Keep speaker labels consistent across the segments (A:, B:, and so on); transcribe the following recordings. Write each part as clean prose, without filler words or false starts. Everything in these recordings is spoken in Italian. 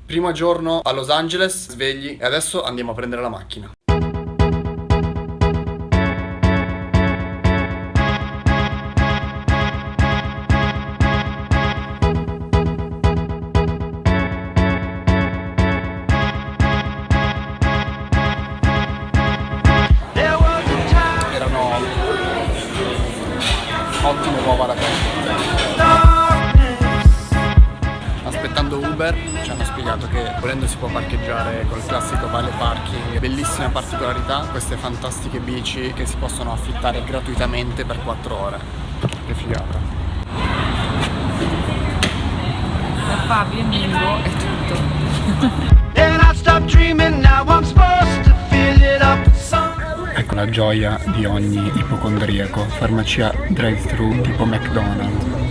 A: Primo giorno a Los Angeles, svegli, e adesso andiamo a prendere la macchina. Erano ottime uova da casa. Aspettando Uber ci hanno spiegato che volendo si può parcheggiare col classico vale parking. Bellissima particolarità, queste fantastiche bici che si possono affittare gratuitamente per 4 ore. Che figata.
B: Da Fabio e Mingo è tutto.
A: Ecco la gioia di ogni ipocondriaco, farmacia drive-thru tipo McDonald's.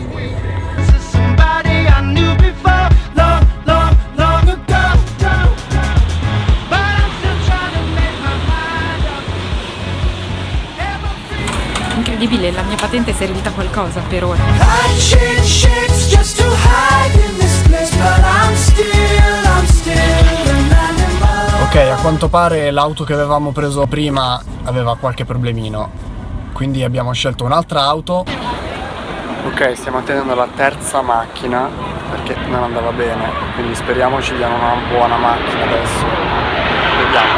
B: Incredibile, la mia patente è servita a qualcosa per ora.
A: Ok, a quanto pare l'auto che avevamo preso prima aveva qualche problemino, quindi abbiamo scelto un'altra auto. Ok, stiamo attendendo la terza macchina perché non andava bene, quindi speriamo ci diano una buona macchina adesso. Vediamo.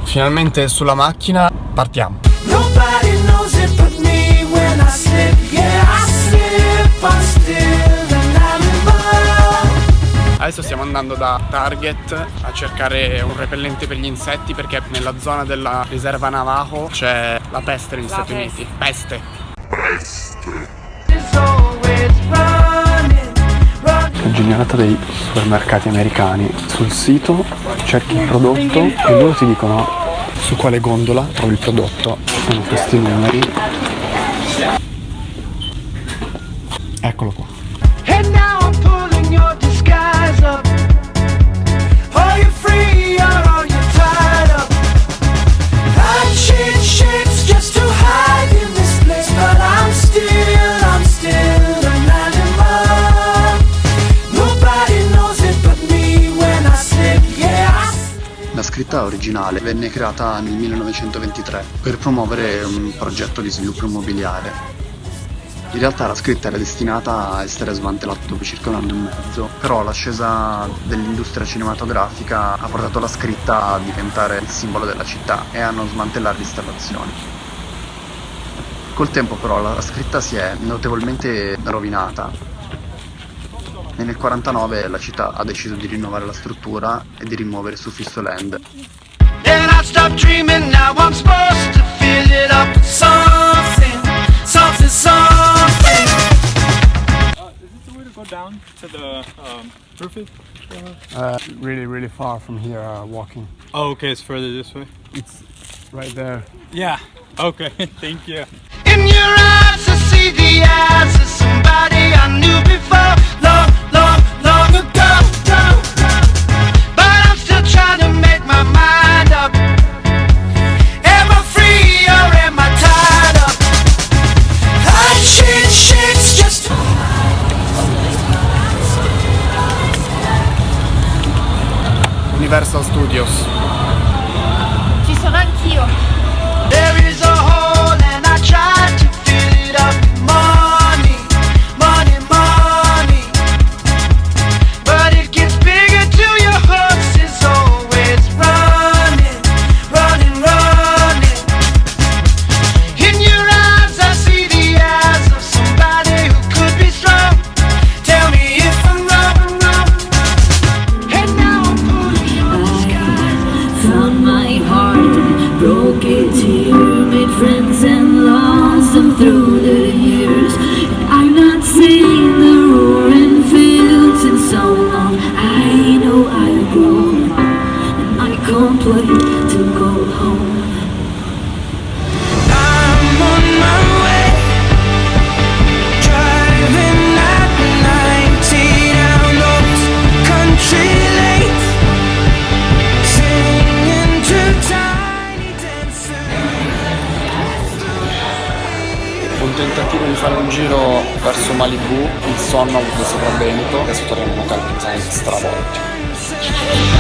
A: Finalmente sulla macchina, partiamo. Adesso stiamo andando da Target a cercare un repellente per gli insetti perché nella zona della riserva Navajo c'è la peste negli Stati Uniti. Peste. La genialata dei supermercati americani: sul sito cerchi il prodotto e loro ti dicono su quale gondola trovi il prodotto. Sono questi numeri. Eccolo qua. La scritta originale venne creata nel 1923 per promuovere un progetto di sviluppo immobiliare. In realtà la scritta era destinata a essere smantellata dopo circa 1 anno e mezzo, però l'ascesa dell'industria cinematografica ha portato la scritta a diventare il simbolo della città e hanno smantellato le installazioni. Col tempo però la scritta si è notevolmente rovinata e nel 1949 la città ha deciso di rinnovare la struttura e di rimuovere il suffisso land.
C: Down to the roof?
A: Really far from here walking.
C: Oh, okay, it's further this way.
A: It's right there.
C: Yeah. Okay. Thank you.
D: In your eyes, I see the eyes of somebody I knew before, long ago. But I'm still trying to make my mind up. Am I free or am I tied up? I change shapes just.
A: Universal Studios.
B: Ci sono anch'io.
D: There is a hole and I tried to fill it up with money. But it gets bigger till your horse is always running. In your eyes I see the eyes of somebody who could be strong. Tell me if I'm wrong. And now I'm
E: found my heart, broke it here, made friends and lost them through the years. And I've not seen the roaring fields in so long. I know I've grown up, and I can't wait to go home.
D: I'm on my way, driving at 90 down those country lanes, singing to tiny dancers.
A: un tentativo di fare un giro verso Malibu, il sonno ha avuto il sopravvento, adesso torniamo in hotel perché siamo stravolti.